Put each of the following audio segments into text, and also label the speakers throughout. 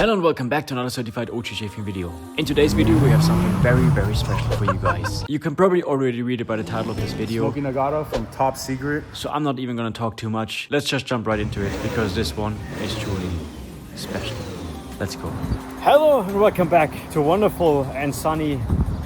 Speaker 1: Hello and welcome back to another certified OG shaping video. In today's video we have something very special for you guys. You can probably already read it by the title of this video.
Speaker 2: Smokey Nagatas from Top Secret.
Speaker 1: So I'm not even gonna talk too much. Let's just jump right into it because this one is truly special. Let's go. Hello and welcome back to wonderful and sunny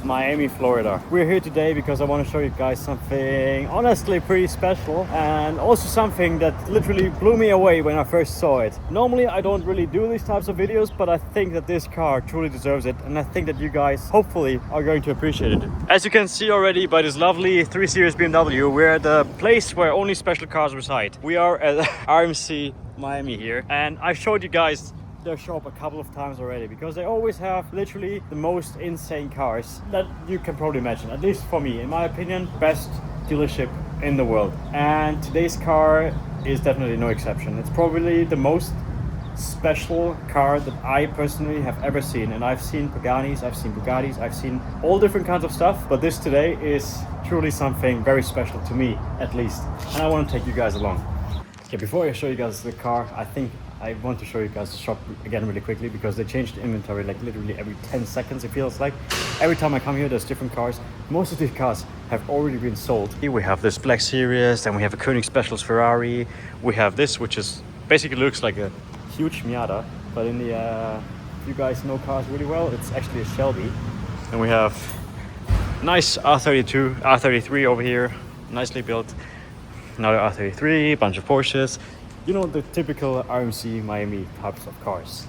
Speaker 1: Miami, Florida. We're here today because I want to show you guys something honestly pretty special and also something that literally blew me away when I first saw it. Normally I don't really do these types of videos, but I think that this car truly deserves it and I think that you guys hopefully are going to appreciate it. As you can see already by this lovely 3 Series BMW, we're at the place where only special cars reside. We are at RMC Miami here, and I've showed you guys their shop a couple of times already because they always have literally the most insane cars that you can probably imagine. At least for me, in my opinion, best dealership in the world. And today's car is definitely no exception. It's probably the most special car that I personally have ever seen. And I've seen Paganis, I've seen Bugattis, I've seen all different kinds of stuff. But this today is truly something very special to me, at least. And I want to take you guys along. Okay, before I show you guys the car, I want to show you guys the shop again really quickly because they changed the inventory like literally every 10 seconds it feels like. Every time I come here there's different cars. Most of these cars have already been sold. Here we have this Black Series, then we have a Koenig Specials Ferrari. We have this which is basically looks like a huge Miata, but in the if you guys know cars really well, it's actually a Shelby. And we have nice R32, R33 over here, nicely built. Another R33, bunch of Porsches. You know, the typical RMC Miami types of cars.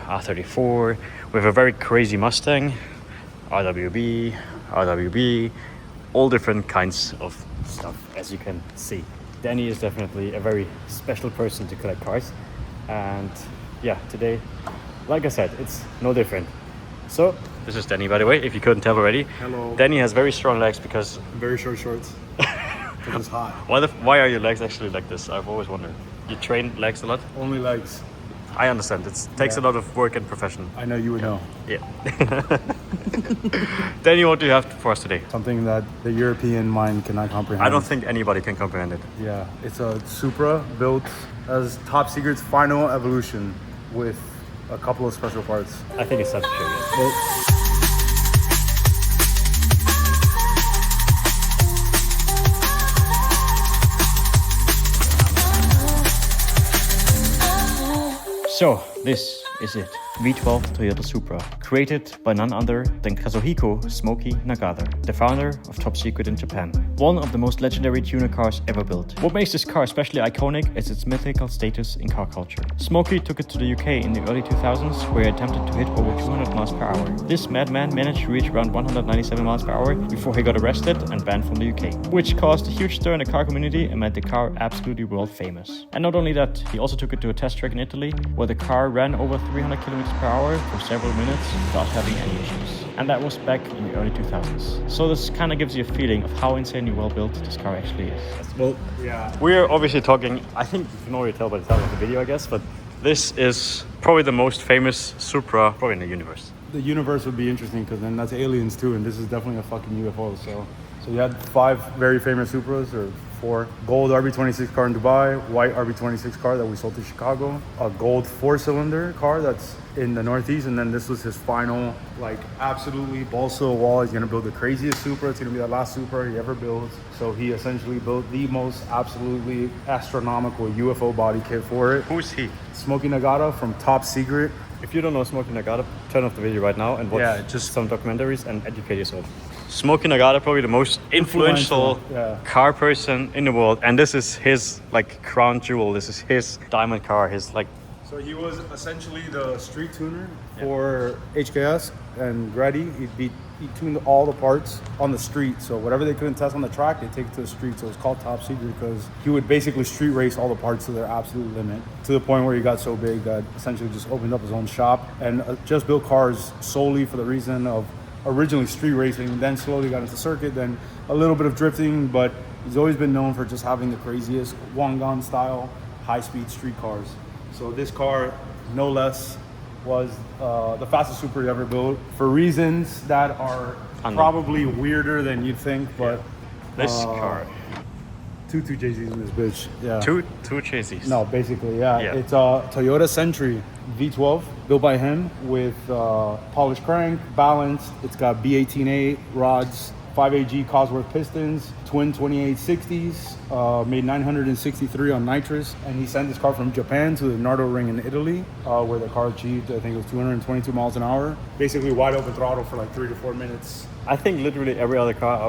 Speaker 1: R34, we have a very crazy Mustang, RWB, all different kinds of stuff, as you can see. Danny is definitely a very special person to collect cars. And yeah, today, like I said, it's no different. So, this is Danny, by the way, if you couldn't tell already.
Speaker 2: Hello.
Speaker 1: Danny has very strong legs because...
Speaker 2: Very short shorts. Because it's hot.
Speaker 1: Why are your legs actually like this? I've always wondered. You train legs a lot?
Speaker 2: Only legs.
Speaker 1: I understand. It takes a lot of work and profession.
Speaker 2: I know you would know.
Speaker 1: Yeah. Danny, what do you have for us today?
Speaker 2: Something that the European mind cannot comprehend.
Speaker 1: I don't think anybody can comprehend it.
Speaker 2: Yeah, it's a Supra built as Top Secret's final evolution with a couple of special parts.
Speaker 1: I think it's time to show you. So, this is it. V12 Toyota Supra, created by none other than Kazuhiko Smokey Nagata, the founder of Top Secret in Japan. One of the most legendary tuner cars ever built. What makes this car especially iconic is its mythical status in car culture. Smokey took it to the UK in the early 2000s, where he attempted to hit over 200 miles per hour. This madman managed to reach around 197 miles per hour before he got arrested and banned from the UK, which caused a huge stir in the car community and made the car absolutely world famous. And not only that, he also took it to a test track in Italy, where the car ran over 300 kilometers per hour for several minutes without having any issues. And that was back in the early 2000s. So this kind of gives you a feeling of how insanely well built this car actually is. Well, yeah. We're obviously talking, I think you can already tell by the title of the video, I guess, but this is probably the most famous Supra probably in the universe.
Speaker 2: The universe would be interesting because then that's aliens too, and this is definitely a fucking UFO. So you had 5 very famous Supras, or 4. Gold RB26 car in Dubai, white RB26 car that we sold to Chicago, a gold 4-cylinder car that's in the Northeast, and then this was his final, like, absolutely balls to the wall. He's gonna build the craziest Supra. It's gonna be the last Supra he ever builds. So he essentially built the most absolutely astronomical UFO body kit for it.
Speaker 1: Who's he?
Speaker 2: Smokey Nagata from Top Secret.
Speaker 1: If you don't know Smokey Nagata, turn off the video right now and watch
Speaker 2: just
Speaker 1: some documentaries and educate yourself. Smokey Nagata, probably the most influential car person in the world, and this is his like crown jewel. This is his diamond car. His like.
Speaker 2: So he was essentially the street tuner for HKS and Grady. He tuned all the parts on the street. So whatever they couldn't test on the track, they take it to the street. So it's called Top Secret because he would basically street race all the parts to their absolute limit, to the point where he got so big that essentially just opened up his own shop and just built cars solely for the reason of originally street racing, then slowly got into circuit, then a little bit of drifting, but he's always been known for just having the craziest Wangan style high-speed street cars. So this car, no less, was the fastest Supra he ever built for reasons that are probably weirder than you'd think, but
Speaker 1: this car
Speaker 2: Two JZs in this bitch. Yeah.
Speaker 1: Two chassis.
Speaker 2: No, basically, yeah.
Speaker 1: Yeah.
Speaker 2: It's a Toyota Century V12 built by him with polished crank, balanced. It's got B18A rods, 5AG Cosworth pistons, twin 2860s, made 963 on nitrous. And he sent this car from Japan to the Nardo Ring in Italy, where the car achieved, I think it was 222 miles an hour. Basically wide open throttle for like 3 to 4 minutes.
Speaker 1: I think literally every other car I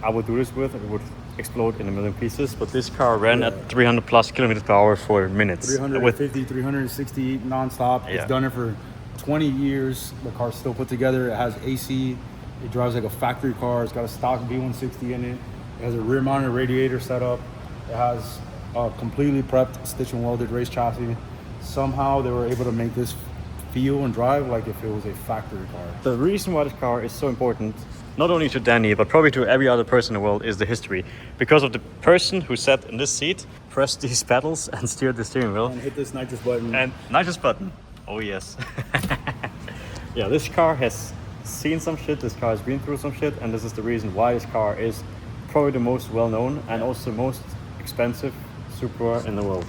Speaker 1: would do this with, it would explode in a million pieces. But this car ran at 300 plus kilometers per hour for minutes.
Speaker 2: 350, 360 nonstop.
Speaker 1: Yeah.
Speaker 2: It's done it for 20 years. The car's still put together. It has AC. It drives like a factory car. It's got a stock V160 in it. It has a rear mounted radiator setup. It has a completely prepped stitch and welded race chassis. Somehow they were able to make this feel and drive like if it was a factory car.
Speaker 1: The reason why this car is so important, not only to Danny, but probably to every other person in the world, is the history. Because of the person who sat in this seat, pressed these pedals and steered the steering wheel.
Speaker 2: And hit this nitrous button.
Speaker 1: And nitrous button. Oh yes. Yeah, this car has seen some shit, this car has been through some shit, and this is the reason why this car is probably the most well-known and also most expensive Supra in the world.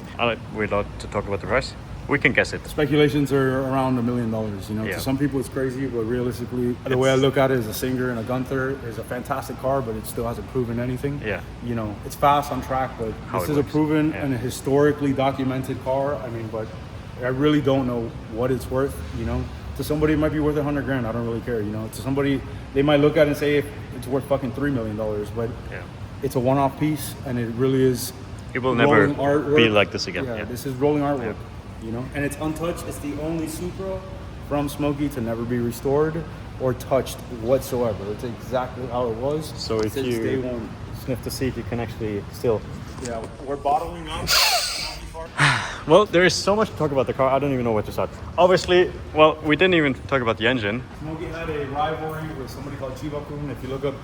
Speaker 1: We're allowed to talk about the price? We can guess it.
Speaker 2: Speculations are around $1 million, you know.
Speaker 1: Yeah.
Speaker 2: To some people it's crazy, but realistically, the way I look at it is a Singer and a Gunther is a fantastic car, but it still hasn't proven anything.
Speaker 1: Yeah.
Speaker 2: You know, it's fast on track, but this is a proven and a historically documented car. I mean, but I really don't know what it's worth, you know. To somebody it might be worth $100 grand. I don't really care, you know. To somebody they might look at it and say it's worth fucking $3 million, but it's a one-off piece, and it really is.
Speaker 1: It will never
Speaker 2: artwork.
Speaker 1: be like this again.
Speaker 2: Yeah, this is rolling artwork, you know, and it's untouched. It's the only Supra from Smokey to never be restored or touched whatsoever. It's exactly how it was.
Speaker 1: So if
Speaker 2: since
Speaker 1: you
Speaker 2: day one.
Speaker 1: sniff the seat, you can actually still.
Speaker 2: Yeah, we're bottling up.
Speaker 1: Well, there is so much to talk about the car, I don't even know where to start. Obviously, well, we didn't even talk about the engine.
Speaker 2: Smokey had a rivalry with somebody called Chiba Kun. If you look up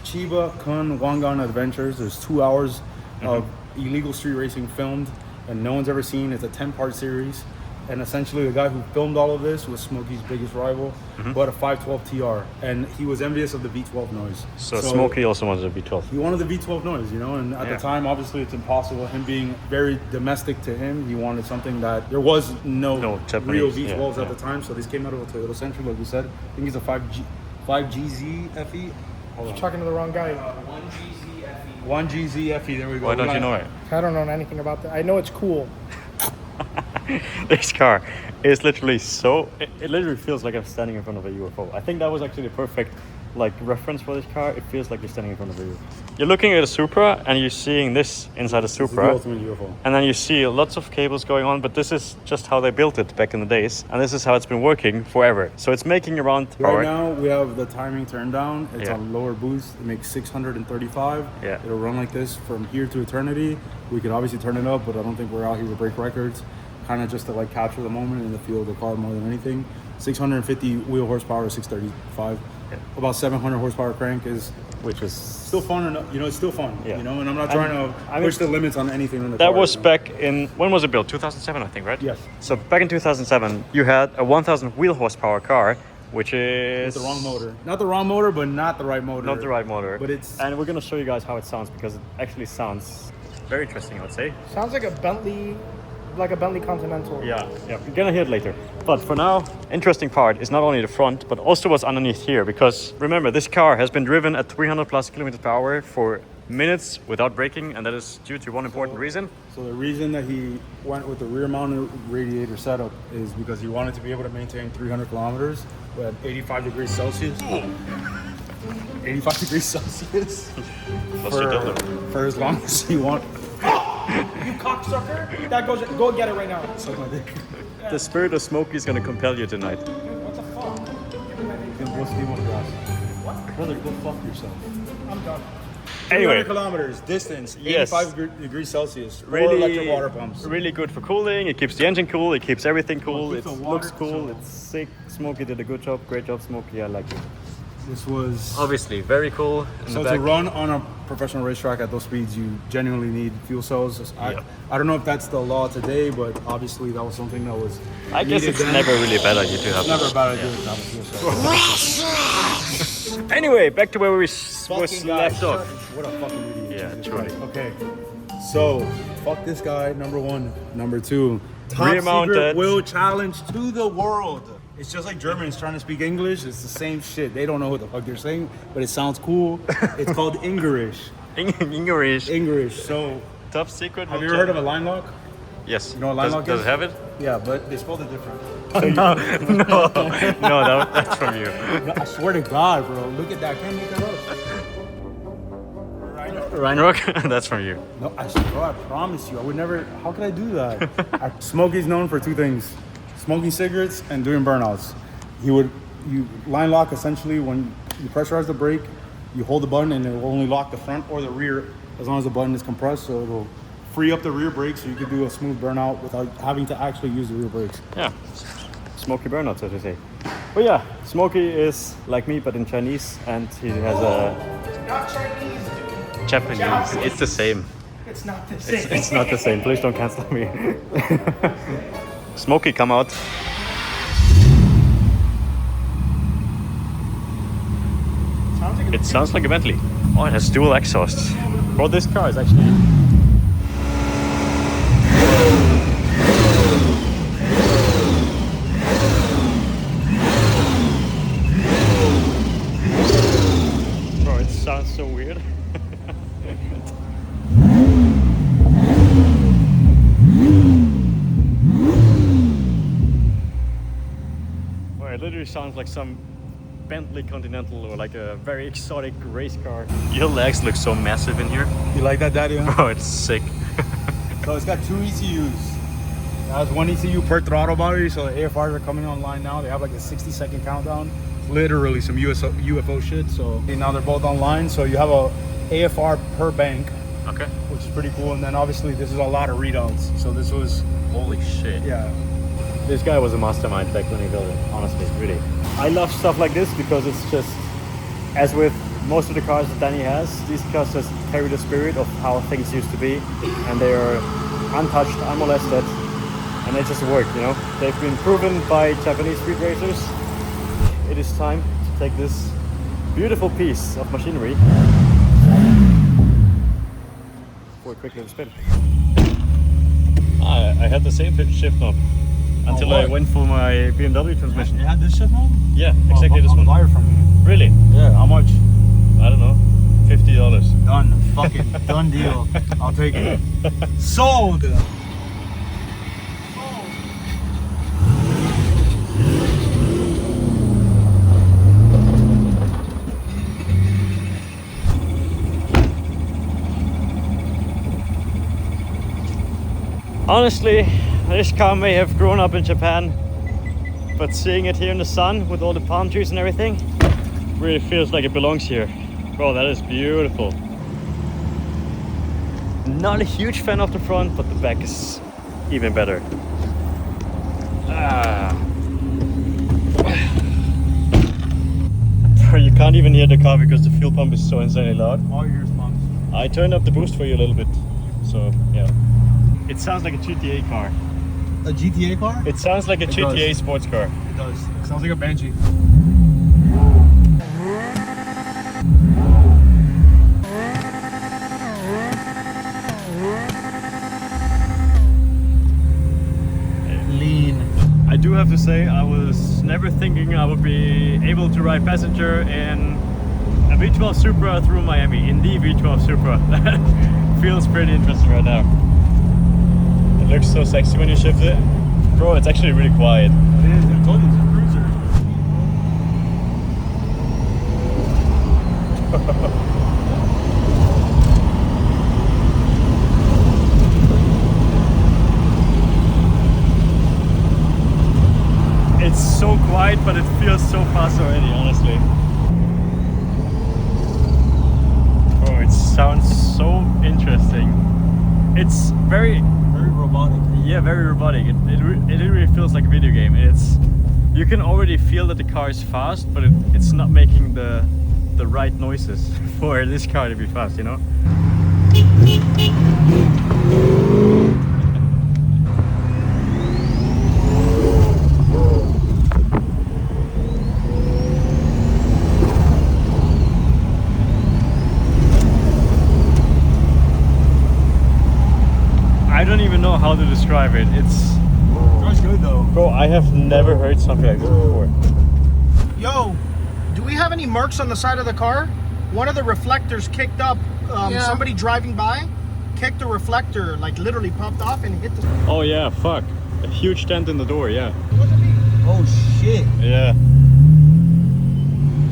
Speaker 2: Chiba Kun Wangan Adventures, there's 2 hours of illegal street racing filmed and no one's ever seen. It's a 10-part series. And essentially the guy who filmed all of this was Smokey's biggest rival, but a 512 TR. And he was envious of the V12 noise.
Speaker 1: So Smokey also wanted a V12.
Speaker 2: He wanted the V12 noise, you know, and at the time, obviously it's impossible. Him being very domestic to him, he wanted something that there was no real V12s at the time. So this came out of a Toyota Century, like we said. I think it's a 5GZ FE.
Speaker 3: You're talking to the wrong guy.
Speaker 2: 1GZ FE, there we go.
Speaker 1: Why don't you know it?
Speaker 3: I don't know anything about that. I know it's cool.
Speaker 1: This car is literally it literally feels like I'm standing in front of a UFO. I think that was actually the perfect reference for this car. It feels like you're standing in front of a UFO. You're looking at a Supra and you're seeing this inside a Supra.
Speaker 2: The ultimate UFO.
Speaker 1: And then you see lots of cables going on, but this is just how they built it back in the days. And this is how it's been working forever. So it's making around
Speaker 2: Right now we have the timing turned down. It's on lower boost. It makes 635.
Speaker 1: Yeah.
Speaker 2: It'll run like this from here to eternity. We could obviously turn it up, but I don't think we're out here to break records. Kind of just to capture the moment and the feel of the car more than anything. 650 wheel horsepower, 635.
Speaker 1: Yeah.
Speaker 2: About 700 horsepower crank
Speaker 1: which is
Speaker 2: still fun enough. You know, it's still fun.
Speaker 1: Yeah.
Speaker 2: You know, and I'm not trying to push the limits on anything on the
Speaker 1: that
Speaker 2: car.
Speaker 1: was back in, when was it built? 2007, I think, right?
Speaker 2: Yes.
Speaker 1: So back in 2007, you had a 1,000 wheel horsepower car, which is
Speaker 2: the wrong motor. Not the wrong motor, but not the right motor.
Speaker 1: Not the right motor.
Speaker 2: But it's.
Speaker 1: And we're gonna show you guys how it sounds because it actually sounds very interesting, I would say.
Speaker 3: Sounds like a Bentley Continental.
Speaker 1: Yeah, we're gonna hear it later. But for now, interesting part is not only the front, but also what's underneath here. Because remember, this car has been driven at 300 plus kilometers per hour for minutes without braking, and that is due to one important reason.
Speaker 2: So the reason that he went with the rear-mounted radiator setup is because he wanted to be able to maintain 300 kilometers at 85 degrees Celsius. 85 degrees Celsius for as long as he wanted.
Speaker 3: You cocksucker! That goes. Go get it right now.
Speaker 1: The spirit of Smokey is gonna compel you tonight.
Speaker 3: What the fuck?
Speaker 2: Go steam on grass. What? Brother, go fuck yourself.
Speaker 3: I'm done.
Speaker 1: Anyway,
Speaker 2: 300 kilometers distance,
Speaker 1: Yes.
Speaker 2: 85 degrees Celsius.
Speaker 1: really,
Speaker 2: electric water pumps.
Speaker 1: really good for cooling. It keeps the engine cool. It keeps everything cool.
Speaker 2: keeps
Speaker 1: It
Speaker 2: the water
Speaker 1: looks cool.
Speaker 2: cool.
Speaker 1: It's sick. Smokey did a good job. Great job, Smokey. I like it.
Speaker 2: This was.
Speaker 1: Obviously, very cool. In
Speaker 2: So
Speaker 1: the back.
Speaker 2: to run on a professional racetrack at those speeds, you genuinely need fuel cells. I don't know if that's the law today, but obviously that was something that was.
Speaker 1: I guess
Speaker 2: needed
Speaker 1: it's
Speaker 2: then.
Speaker 1: never really a bad idea to have.
Speaker 2: It's never a bad idea to have a fuel cell.
Speaker 1: Anyway, back to where we was
Speaker 2: Fucking guy,
Speaker 1: left off.
Speaker 2: What a fucking idiot.
Speaker 1: Yeah,
Speaker 2: Jesus
Speaker 1: truly.
Speaker 2: Christ. Okay. So, fuck this guy, number one. Number two, top
Speaker 1: Rear mounted.
Speaker 2: secret wheel challenge to the world. It's just like Germans trying to speak English. It's the same shit. They don't know what the fuck they're saying, but it sounds cool. It's called English.
Speaker 1: English.
Speaker 2: English. So,
Speaker 1: Top secret.
Speaker 2: have you ever heard of a line lock?
Speaker 1: Yes.
Speaker 2: You know what line lock
Speaker 1: does
Speaker 2: is?
Speaker 1: it have it?
Speaker 2: Yeah, but they spelled it different.
Speaker 1: No, that's from you.
Speaker 2: I swear to God, bro. Look at that. I can't make that up.
Speaker 1: Rheinrock, that's from you.
Speaker 2: No, bro, I promise you, I would never. How could I do that? Smokey's known for two things: smoking cigarettes and doing burnouts. You line lock essentially when you pressurize the brake, you hold the button and it will only lock the front or the rear as long as the button is compressed. So it'll free up the rear brakes so you can do a smooth burnout without having to actually use the rear brakes.
Speaker 1: Yeah, Smokey burnouts, as you say. But yeah, Smokey is like me, but in Chinese, and he has a
Speaker 3: Not Chinese, dude.
Speaker 1: Japanese. It's the same.
Speaker 3: It's not the same.
Speaker 1: It's not the same. Please don't cancel me. Smokey, come out. It sounds like a Bentley. Oh, it has dual exhausts. Bro, this car is actually... Bro, it sounds so weird. Well, it literally sounds like some Bentley Continental or like a very exotic race car. Your legs look so massive in here.
Speaker 2: You like that, Daddy?
Speaker 1: Bro, it's sick.
Speaker 2: So it's got two ECUs. It has one ECU per throttle body, so the AFRs are coming online now. They have like a 60-second countdown. Literally some UFO shit. So now they're both online. So you have a AFR per bank,
Speaker 1: Okay.
Speaker 2: which is pretty cool. And then obviously this is a lot of readouts. So this was,
Speaker 1: Holy shit.
Speaker 2: yeah.
Speaker 1: This guy was a mastermind back when he built it, honestly, really. I love stuff like this because it's just, as with most of the cars that Danny has, these cars just carry the spirit of how things used to be, and they are untouched, unmolested, and they just work, you know? They've been proven by Japanese street racers. It is time to take this beautiful piece of machinery for a quick little spin. I had the same shift knob until I went for my BMW transmission.
Speaker 2: You had this shit knob?
Speaker 1: Yeah, exactly this one.
Speaker 2: Buy it from you.
Speaker 1: Really?
Speaker 2: Yeah, how much?
Speaker 1: I don't know. $50.
Speaker 2: Done. Fucking done deal. I'll take it. Sold!
Speaker 1: Honestly, this car may have grown up in Japan, but seeing it here in the sun with all the palm trees and everything, really feels like it belongs here. Bro, that is beautiful. Not a huge fan of the front, but the back is even better. You can't even hear the car because the fuel pump is so insanely loud.
Speaker 2: All your pumps.
Speaker 1: I turned up the boost for you a little bit, so yeah. It sounds like a GTA car.
Speaker 2: A GTA car?
Speaker 1: It sounds like a GTA
Speaker 2: does.
Speaker 1: sports car.
Speaker 2: It does. It sounds like a Banshee. Lean.
Speaker 1: I do have to say, I was never thinking I would be able to ride passenger in a V12 Supra through Miami, in the V12 Supra. That feels pretty interesting right now. It looks so sexy when you shift it. Bro, it's actually really quiet.
Speaker 2: It is. I told you it's a cruiser.
Speaker 1: It's so quiet, but it feels so fast already, honestly. Oh, it sounds so interesting. It's very
Speaker 2: robotic.
Speaker 1: Yeah, very robotic. It really feels like a video game. You can already feel that the car is fast, but it's not making the right noises for this car to be fast, you know? I have never heard something like this before.
Speaker 3: Yo, do we have any marks on the side of the car? One of the reflectors kicked up. Somebody driving by kicked the reflector, like literally popped off and hit the...
Speaker 1: Oh yeah, fuck. A huge dent in the door, yeah.
Speaker 3: Oh shit.
Speaker 1: Yeah.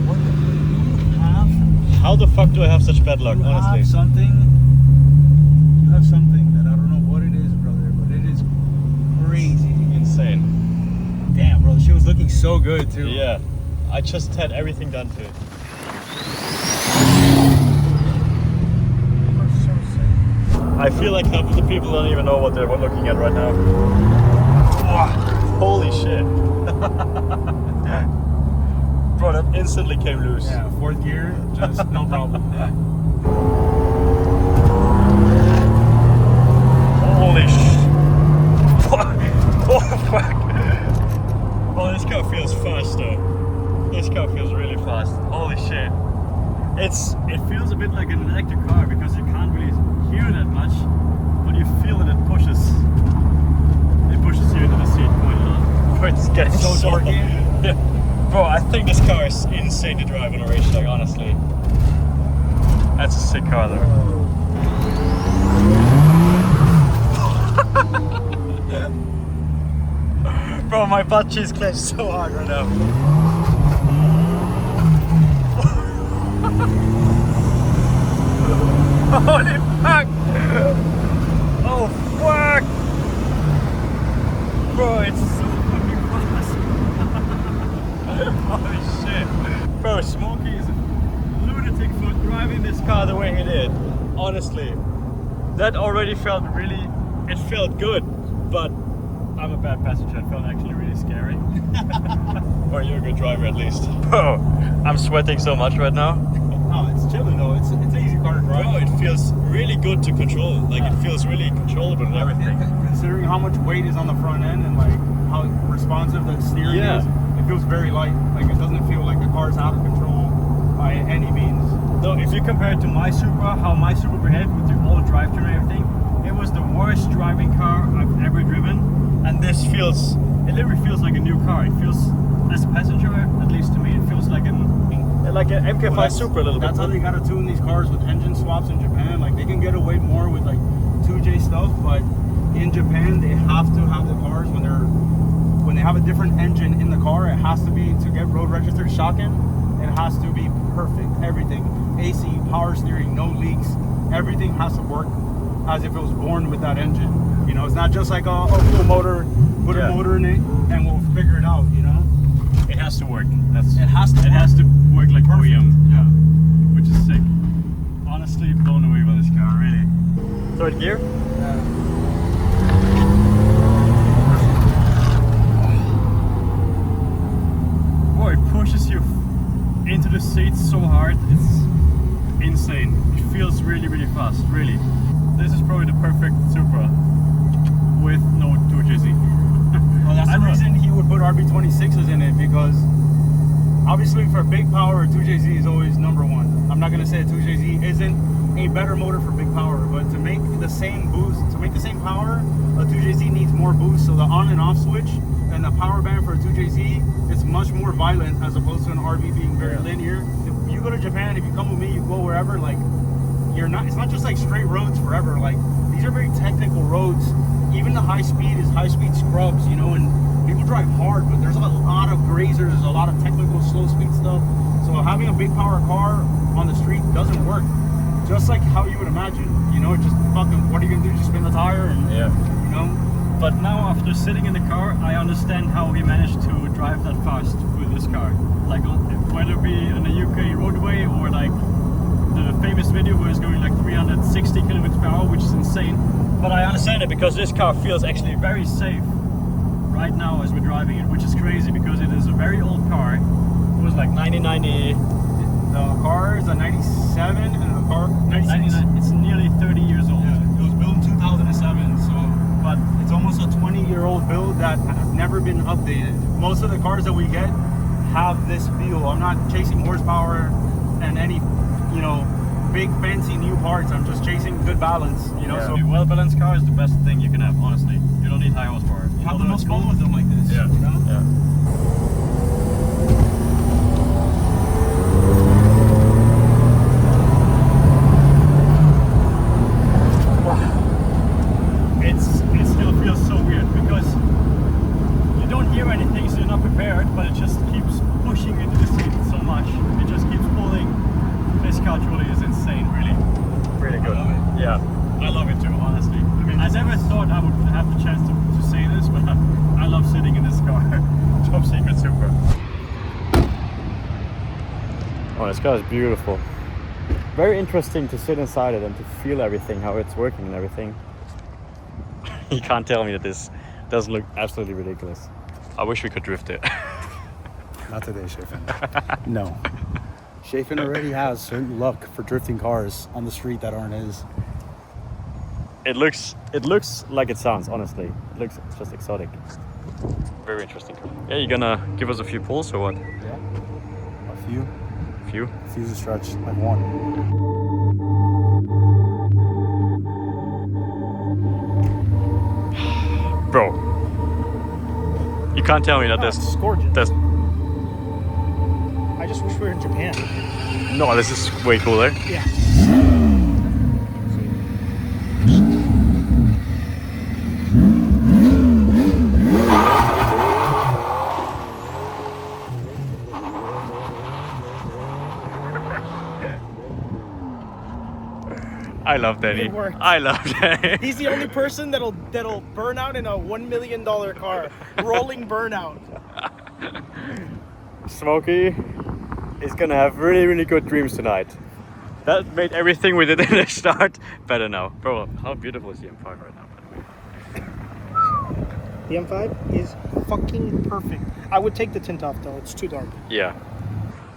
Speaker 3: What do you have?
Speaker 1: How the fuck do I have such bad luck, honestly?
Speaker 3: You have something that I don't know what it is, brother, but it is crazy.
Speaker 1: Insane.
Speaker 3: Damn, bro, she was looking so good too.
Speaker 1: Yeah. I just had everything done to it. I feel like half of the people don't even know what they're looking at right now. Holy shit. Bro, that instantly came loose.
Speaker 2: Yeah, fourth gear, just no problem. Yeah.
Speaker 1: Holy shit. Oh fuck. Oh, this car feels fast though. This car feels really fast. Holy shit. It feels a bit like an electric car because you can't really hear that much, but you feel that it pushes you into the seat quite a lot. But it's getting so torquey. Yeah. Bro, I think this car is insane to drive on a racetrack, honestly. That's a sick car though. Bro, my butt cheeks clenched so hard right now. Holy fuck! Oh fuck! Bro, it's so fucking fast. Holy shit. Bro, Smokey is a lunatic for driving this car the way he did. Honestly. That already felt really... It felt good, but I'm a bad passenger. It felt actually really scary. Or you're a good driver at least. Bro, I'm sweating so much right now.
Speaker 2: Oh, it's chilling though. It's an easy car to drive.
Speaker 1: Bro, it feels really good to control. Like it feels really controllable and everything.
Speaker 2: Considering how much weight is on the front end and like how responsive the steering is, it feels very light. Like it doesn't feel like the car's out of control by any means.
Speaker 1: So if you compare it to my Supra, how my Supra behaved with the all drivetrain and everything, it was the worst driving car I've ever driven. And this feels, it literally feels like a new car. It feels, as a passenger, at least to me, it feels like an MK5 Supra a little bit.
Speaker 2: That's how they gotta tune these cars with engine swaps in Japan. Like they can get away more with like 2J stuff, but in Japan they have to have the cars when they have a different engine in the car. It has to be, to get road registered shotgun, it has to be perfect. Everything, AC, power steering, no leaks, everything has to work as if it was born with that engine. You know, it's not just like a full motor, put a motor in it and we'll figure it out, you know?
Speaker 1: It has to work.
Speaker 2: It has to
Speaker 1: work like OEM.
Speaker 2: Yeah.
Speaker 1: Which is sick. Honestly, blown away by this car, really. Third gear? Boy, it pushes you into the seats so hard. It's insane. It feels really, really fast, really. This is probably the perfect Supra with no 2JZ.
Speaker 2: Well, that's the reason he would put RB26s in it, because obviously for big power, 2JZ is always number one. I'm not going to say a 2JZ isn't a better motor for big power, but to make the same boost, to make the same power, a 2JZ needs more boost. So the on and off switch and the power band for a 2JZ is much more violent as opposed to an RB being very linear. If you go to Japan, if you come with me, you go wherever, like it's not just like straight roads forever. Like these are very technical roads. Even the high speed is high speed scrubs, you know, and people drive hard, but there's a lot of grazers, a lot of technical slow speed stuff. So having a big power car on the street doesn't work. Just like how you would imagine, you know, just fucking, what are you gonna do? Just spin the tire and, you know?
Speaker 1: But now after sitting in the car, I understand how he managed to drive that fast with this car. Like whether it be on a UK roadway or like the famous video where it's going like 360 kilometers per hour, which is insane. But I understand it because this car feels actually very safe right now as we're driving it, which is crazy because it is a very old car. It was like 1990.
Speaker 2: The car is a 97 and the car 96.
Speaker 1: It's nearly 30 years old.
Speaker 2: Yeah, it was built in 2007, so but it's almost a 20-year-old build that has never been updated. Most of the cars that we get have this feel. I'm not chasing horsepower and any, you know, big fancy new parts. I'm just chasing good balance, you know.
Speaker 1: Yeah.
Speaker 2: So
Speaker 1: A well-balanced car is the best thing you can have, honestly. You don't need high horsepower.
Speaker 4: have the most fun with them like this.
Speaker 1: Yeah.
Speaker 4: You know?
Speaker 1: Yeah. It still feels so weird because you don't hear anything, so you're not prepared, but it just keeps pushing into the seat so much. It just keeps pulling. This car truly is insane, really. Really good.
Speaker 4: I love it.
Speaker 1: Yeah, I love it too, honestly. I mean, I never thought I would have the chance to say this, but I love sitting in this car. Top secret Supra. Oh, this car is beautiful. Very interesting to sit inside it and to feel everything, how it's working and everything. You can't tell me that this doesn't look absolutely ridiculous. I wish we could drift it.
Speaker 2: Not today, Shafin. No. Shafin already has certain luck for drifting cars on the street that aren't his.
Speaker 1: It looks like it sounds, honestly. It looks just exotic. Very interesting car. Yeah, you gonna give us a few pulls or what?
Speaker 2: Yeah. A few.
Speaker 1: Few?
Speaker 2: A few's a stretch, like one.
Speaker 1: Bro, you can't tell me that
Speaker 3: It's gorgeous.
Speaker 1: there's
Speaker 3: I just wish we were in Japan.
Speaker 1: no, this is way cooler.
Speaker 3: Yeah.
Speaker 1: I love Danny.
Speaker 3: It worked.
Speaker 1: I love Danny.
Speaker 3: He's the only person that'll burn out in a $1 million car. Rolling burnout.
Speaker 1: Smokey is gonna have really good dreams tonight. That made everything we did in the start better now. Bro, how beautiful is the M5 right now, by the way?
Speaker 3: The M5 is fucking perfect. I would take the tint off though, it's too dark.
Speaker 1: Yeah.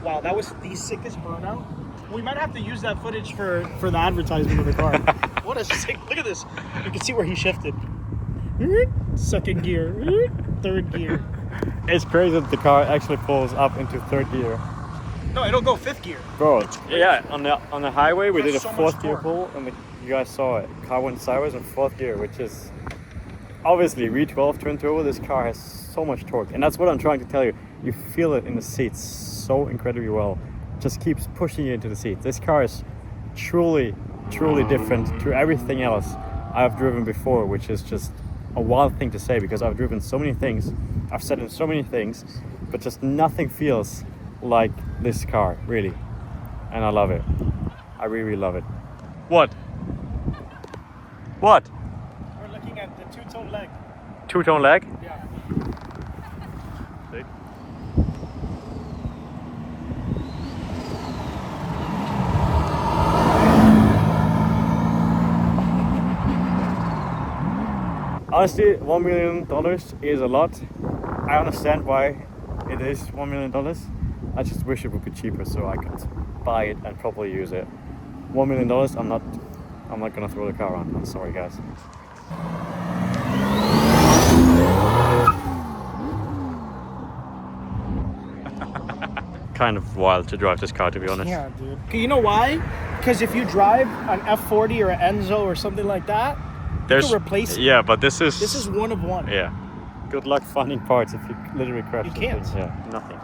Speaker 3: Wow, that was the sickest burnout. We might have to use that footage for the advertisement of the car. What a sick, look at this. You can see where he shifted. Second gear, third gear.
Speaker 1: It's crazy that the car actually pulls up into third gear.
Speaker 3: No, it'll go fifth gear.
Speaker 1: Bro, yeah, on the highway we
Speaker 3: That's
Speaker 1: did a
Speaker 3: so much
Speaker 1: fourth gear
Speaker 3: torque.
Speaker 1: pull and you guys saw it. Car went sideways in fourth gear, which is obviously V12 twin turbo. This car has so much torque, and that's what I'm trying to tell you. You feel it in the seats so incredibly well. Just keeps pushing you into the seat. This car is truly different to everything else I've driven before, which is just a wild thing to say because I've driven so many things, I've sat in so many things, but just nothing feels like this car, really. And I love it. I really love it. What? What?
Speaker 3: We're looking at the two-tone leg.
Speaker 1: Two-tone leg?
Speaker 3: Yeah.
Speaker 1: See? Honestly, $1 million is a lot. I understand why it is $1 million. I just wish it would be cheaper so I could buy it and properly use it. $1 million, I'm not gonna throw the car on. I'm sorry, guys. Kind of wild to drive this car, to be honest.
Speaker 3: Yeah, dude. You know why? Because if you drive an F40 or an Enzo or something like that, you can replace it.
Speaker 1: Yeah, but this is
Speaker 3: one of one.
Speaker 1: Yeah. Good luck finding parts if you literally crash.
Speaker 3: You
Speaker 1: the
Speaker 3: can't.
Speaker 1: thing. Yeah, nothing.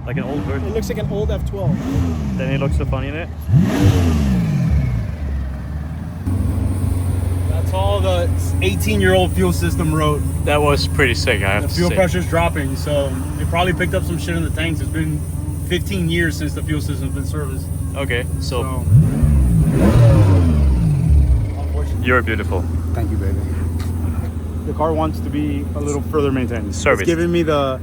Speaker 1: Like an old version.
Speaker 3: It looks like an old F12.
Speaker 1: Then it looks so funny in it.
Speaker 2: That's all the 18-year-old fuel system wrote.
Speaker 1: That was pretty sick, I have
Speaker 2: The
Speaker 1: to
Speaker 2: fuel
Speaker 1: say.
Speaker 2: pressure's dropping, so it probably picked up some shit in the tanks. It's been 15 years since the fuel system's been serviced.
Speaker 1: Okay, so
Speaker 2: Unfortunately.
Speaker 1: you're beautiful.
Speaker 2: Thank you, baby. The car wants to be a little further maintained.
Speaker 1: Service.
Speaker 2: It's giving me the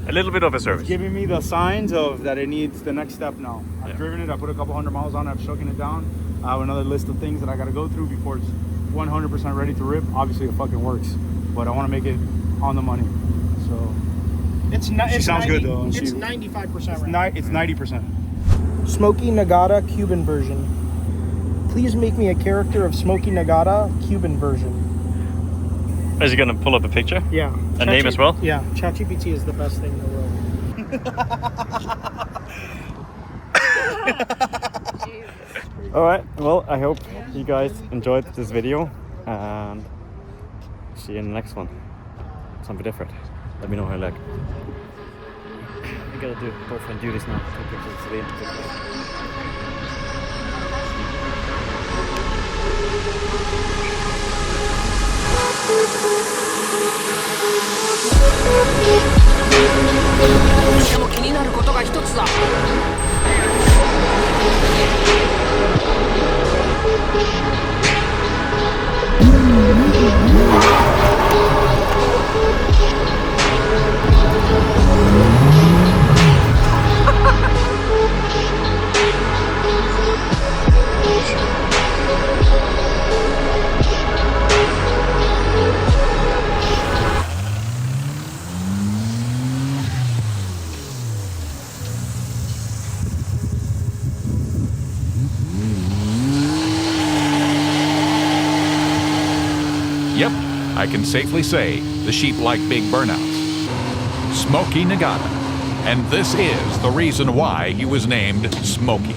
Speaker 2: signs of that it needs the next step now. I've driven it, I put a couple hundred miles on it, I've shaken it down. I have another list of things that I gotta go through before it's 100% ready to rip. Obviously it fucking works, but I wanna make it on the money. So
Speaker 3: It
Speaker 2: sounds good though.
Speaker 3: It's
Speaker 2: She-
Speaker 3: 95% right.
Speaker 2: it's 90%.
Speaker 3: Smokey Nagata Cuban version. Please make me a character of Smokey Nagata Cuban version.
Speaker 1: Is he gonna pull up a picture?
Speaker 3: Yeah.
Speaker 1: A name as well?
Speaker 3: Yeah. ChatGPT is the best thing in the world.
Speaker 1: Alright, well, I hope you guys enjoyed this video and see you in the next one. Something different. Let me know how you like. I gotta do boyfriend duties now. Take pictures today.
Speaker 4: でも気になることが一つだ。
Speaker 5: Yep, I can safely say the sheep like big burnouts. Smokey Nagata. And this is the reason why he was named Smokey.